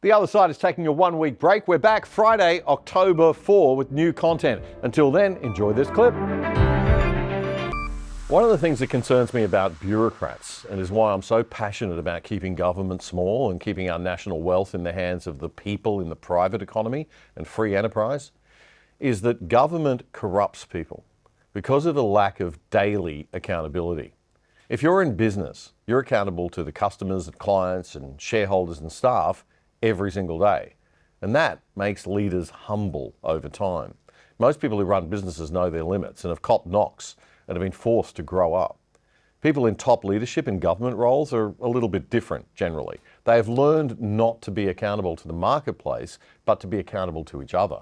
The Other Side is taking a 1-week break. We're back Friday, October 4 with new content. Until then, enjoy this clip. One of the things that concerns me about bureaucrats, and is why I'm so passionate about keeping government small and keeping our national wealth in the hands of the people in the private economy and free enterprise, is that government corrupts people because of the lack of daily accountability. If you're in business, you're accountable to the customers and clients and shareholders and staff every single day. And that makes leaders humble over time. Most people who run businesses know their limits and have copped knocks and have been forced to grow up. People in top leadership in government roles are a little bit different generally. They have learned not to be accountable to the marketplace, but to be accountable to each other.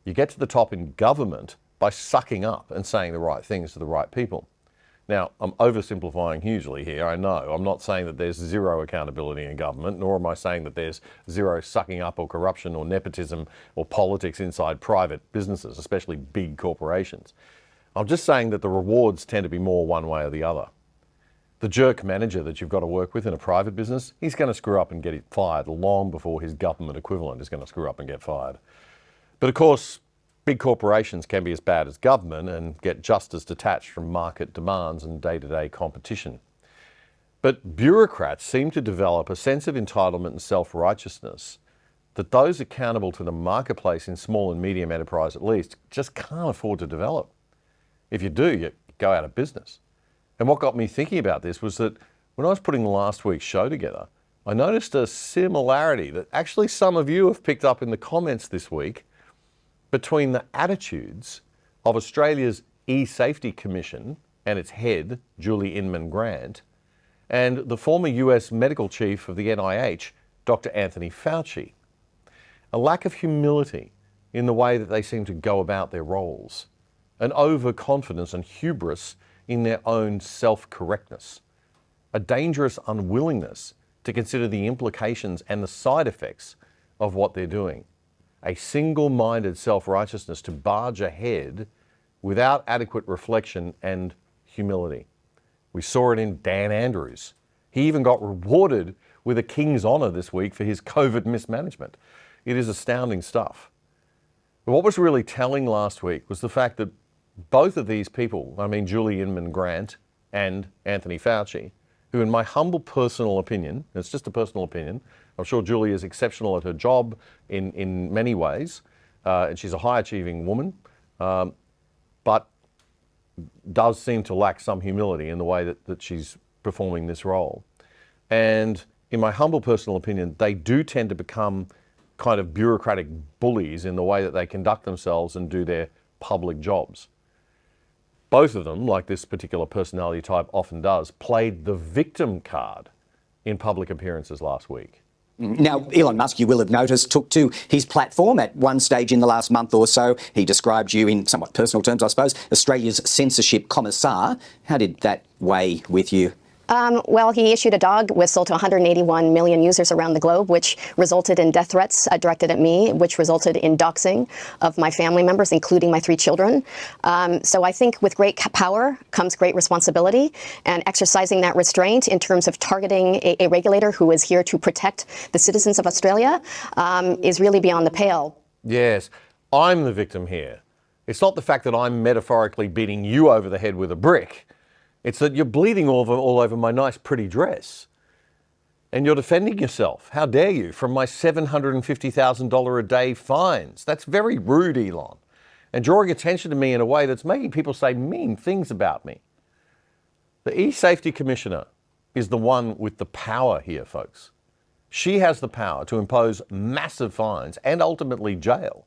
You get to the top in government by sucking up and saying the right things to the right people. Now, I'm oversimplifying hugely here, I know. I'm not saying that there's zero accountability in government, nor am I saying that there's zero sucking up or corruption or nepotism or politics inside private businesses, especially big corporations. I'm just saying that the rewards tend to be more one way or the other. The jerk manager that you've got to work with in a private business, he's going to screw up and get fired long before his government equivalent is going to screw up and get fired. But of course, big corporations can be as bad as government and get just as detached from market demands and day-to-day competition. But bureaucrats seem to develop a sense of entitlement and self-righteousness that those accountable to the marketplace in small and medium enterprise at least just can't afford to develop. If you do, you go out of business. And what got me thinking about this was that when I was putting last week's show together, I noticed a similarity that actually some of you have picked up in the comments this week between the attitudes of Australia's eSafety Commission and its head, Julie Inman Grant, and the former US medical chief of the NIH, Dr. Anthony Fauci. A lack of humility in the way that they seem to go about their roles, an overconfidence and hubris in their own self-correctness, a dangerous unwillingness to consider the implications and the side effects of what they're doing, a single-minded self-righteousness to barge ahead without adequate reflection and humility. We saw it in Dan Andrews. He even got rewarded with a King's Honour this week for his COVID mismanagement. It is astounding stuff. But what was really telling last week was the fact that both of these people, I mean Julie Inman Grant and Anthony Fauci, who in my humble personal opinion, it's just a personal opinion, I'm sure Julie is exceptional at her job in many ways, and she's a high-achieving woman, but does seem to lack some humility in the way that she's performing this role. And in my humble personal opinion, they do tend to become kind of bureaucratic bullies in the way that they conduct themselves and do their public jobs. Both of them, like this particular personality type often does, played the victim card in public appearances last week. Now, Elon Musk, you will have noticed, took to his platform at one stage in the last month or so. He described you in somewhat personal terms, I suppose, Australia's censorship commissar. How did that weigh with you? Well, he issued a dog whistle to 181 million users around the globe, which resulted in death threats directed at me, which resulted in doxing of my family members, including my 3 children. So I think with great power comes great responsibility, and exercising that restraint in terms of targeting a regulator who is here to protect the citizens of Australia is really beyond the pale. Yes, I'm the victim here. It's not the fact that I'm metaphorically beating you over the head with a brick. It's that you're bleeding all over my nice, pretty dress. And you're defending yourself. How dare you, from my $750,000 a day fines. That's very rude, Elon. And drawing attention to me in a way that's making people say mean things about me. The eSafety Commissioner is the one with the power here, folks. She has the power to impose massive fines and ultimately jail.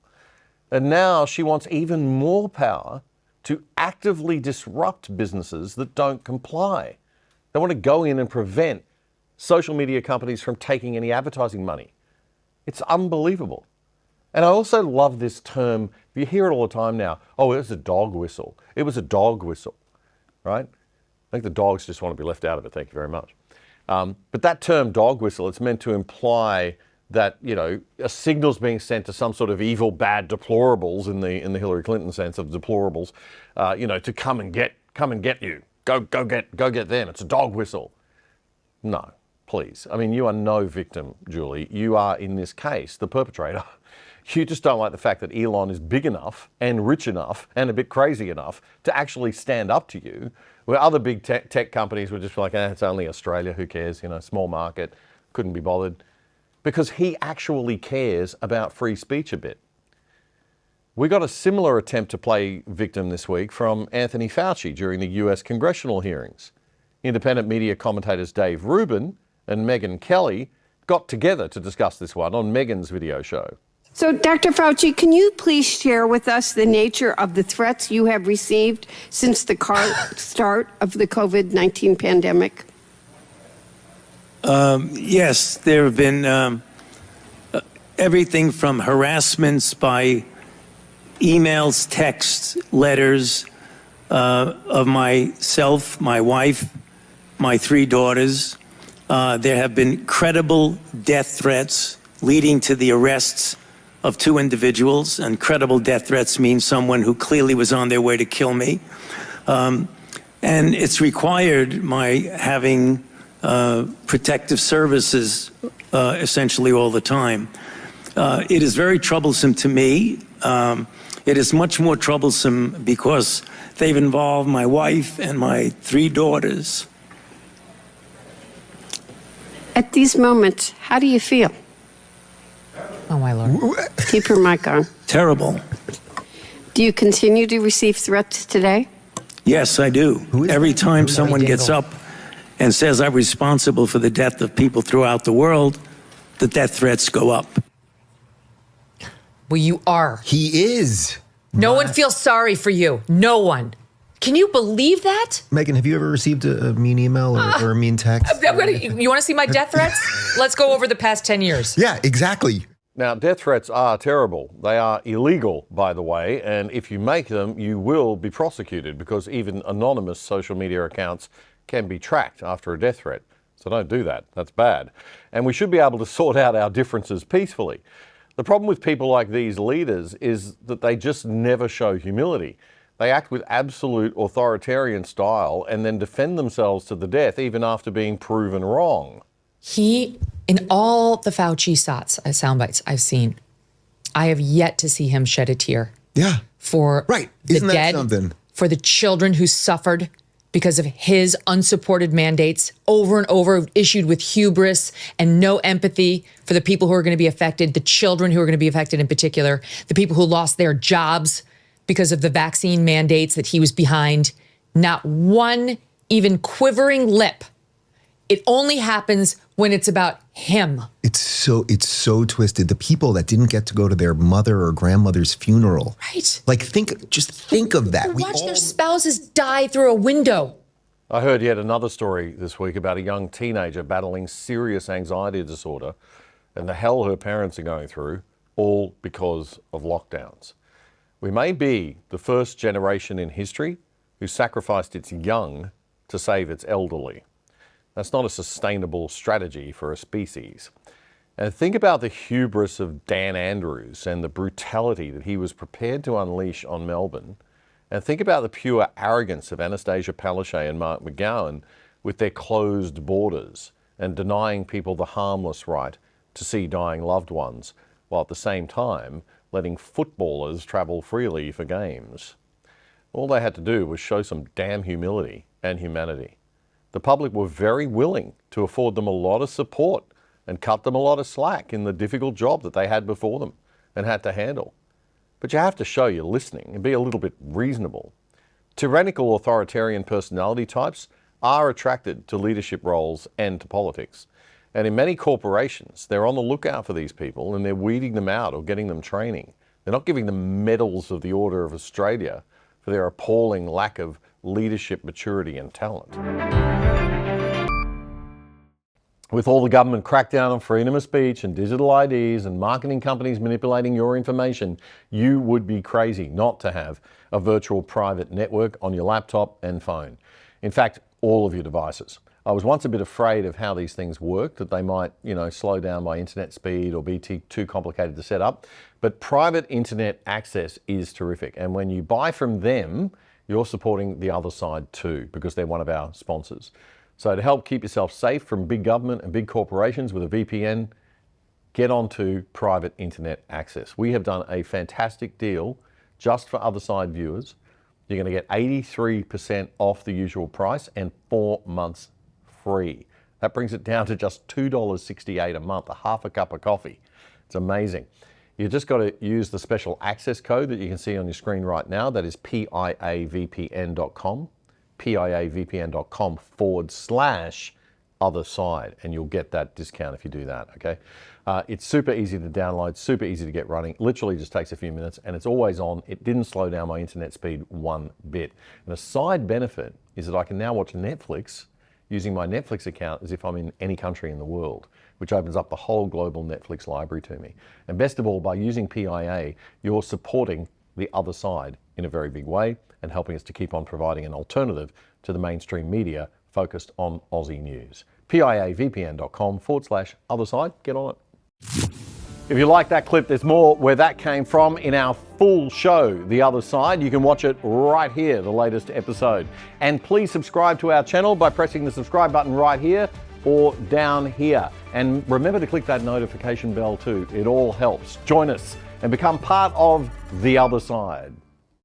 And now she wants even more power to actively disrupt businesses that don't comply. They want to go in and prevent social media companies from taking any advertising money. It's unbelievable. And I also love this term, you hear it all the time now, oh, it was a dog whistle. It was a dog whistle, right? I think the dogs just want to be left out of it, thank you very much. But that term dog whistle, it's meant to imply that, you know, a signal's being sent to some sort of evil, bad deplorables in the Hillary Clinton sense of deplorables, you know, to come and get you. Go get them. It's a dog whistle. No, please. I mean, you are no victim, Julie. You are, in this case, the perpetrator. You just don't like the fact that Elon is big enough and rich enough and a bit crazy enough to actually stand up to you, where other big tech companies were just like, it's only Australia, who cares, small market, couldn't be bothered. Because he actually cares about free speech a bit. We got a similar attempt to play victim this week from Anthony Fauci during the US congressional hearings. Independent media commentators Dave Rubin and Megyn Kelly got together to discuss this one on Megyn's video show. So, Dr. Fauci, can you please share with us the nature of the threats you have received since the start of the COVID-19 pandemic? Yes, there have been everything from harassments by emails, texts, letters of myself, my wife, my 3 daughters. There have been credible death threats leading to the arrests of 2 individuals, and credible death threats means someone who clearly was on their way to kill me. And it's required my having protective services essentially all the time. It is very troublesome to me. It is much more troublesome because they've involved my wife and my 3 daughters. At these moments, how do you feel? Oh, my Lord. Keep your mic on. Terrible. Do you continue to receive threats today? Yes, I do. Every time someone gets up and says I'm responsible for the death of people throughout the world, the death threats go up. Well, you are. He is. No one feels sorry for you. No one. Can you believe that? Megyn, have you ever received a mean email or a mean text? You want to see my death threats? Let's go over the past 10 years. Yeah, exactly. Now, death threats are terrible. They are illegal, by the way, and if you make them, you will be prosecuted because even anonymous social media accounts can be tracked after a death threat. So don't do that. That's bad. And we should be able to sort out our differences peacefully. The problem with people like these leaders is that they just never show humility. They act with absolute authoritarian style and then defend themselves to the death even after being proven wrong. He, in all the Fauci sound bites I've seen, I have yet to see him shed a tear. Yeah. For the Isn't that dead, something? for the children who suffered because of his unsupported mandates over and over, issued with hubris and no empathy for the people who are going to be affected, the children who are going to be affected in particular, the people who lost their jobs because of the vaccine mandates that he was behind. Not one even quivering lip. It only happens when it's about him. It's so twisted. The people that didn't get to go to their mother or grandmother's funeral. Right. Like, just think of that. Watch their spouses die through a window. I heard yet another story this week about a young teenager battling serious anxiety disorder and the hell her parents are going through, all because of lockdowns. We may be the first generation in history who sacrificed its young to save its elderly. That's not a sustainable strategy for a species. And think about the hubris of Dan Andrews and the brutality that he was prepared to unleash on Melbourne. And think about the pure arrogance of Anastasia Palaszczuk and Mark McGowan with their closed borders and denying people the harmless right to see dying loved ones, while at the same time letting footballers travel freely for games. All they had to do was show some damn humility and humanity. The public were very willing to afford them a lot of support and cut them a lot of slack in the difficult job that they had before them and had to handle. But you have to show you're listening and be a little bit reasonable. Tyrannical authoritarian personality types are attracted to leadership roles and to politics. And in many corporations, they're on the lookout for these people and they're weeding them out or getting them training. They're not giving them medals of the Order of Australia for their appalling lack of leadership maturity and talent. With all the government crackdown on freedom of speech and digital IDs and marketing companies manipulating your information, you would be crazy not to have a virtual private network on your laptop and phone. In fact, all of your devices. I was once a bit afraid of how these things work, that they might, slow down my internet speed or be too complicated to set up. But private internet access is terrific. And when you buy from them, you're supporting the other side too, because they're one of our sponsors. So to help keep yourself safe from big government and big corporations with a VPN, get onto private internet access. We have done a fantastic deal just for Other Side viewers. You're going to get 83% off the usual price and 4 months free. That brings it down to just $2.68 a month, a half a cup of coffee. It's amazing. You just got to use the special access code that you can see on your screen right now. That is piavpn.com, piavpn.com/other side, and you'll get that discount if you do that, okay? It's super easy to download, super easy to get running. Literally just takes a few minutes, and it's always on. It didn't slow down my internet speed one bit. And a side benefit is that I can now watch Netflix using my Netflix account as if I'm in any country in the world, which opens up the whole global Netflix library to me. And best of all, by using PIA, you're supporting the other side in a very big way and helping us to keep on providing an alternative to the mainstream media focused on Aussie news. piavpn.com/other side. Get on it. If you like that clip, there's more where that came from in our full show, The Other Side. You can watch it right here, the latest episode. And please subscribe to our channel by pressing the subscribe button right here or down here. And remember to click that notification bell too. It all helps. Join us and become part of The Other Side.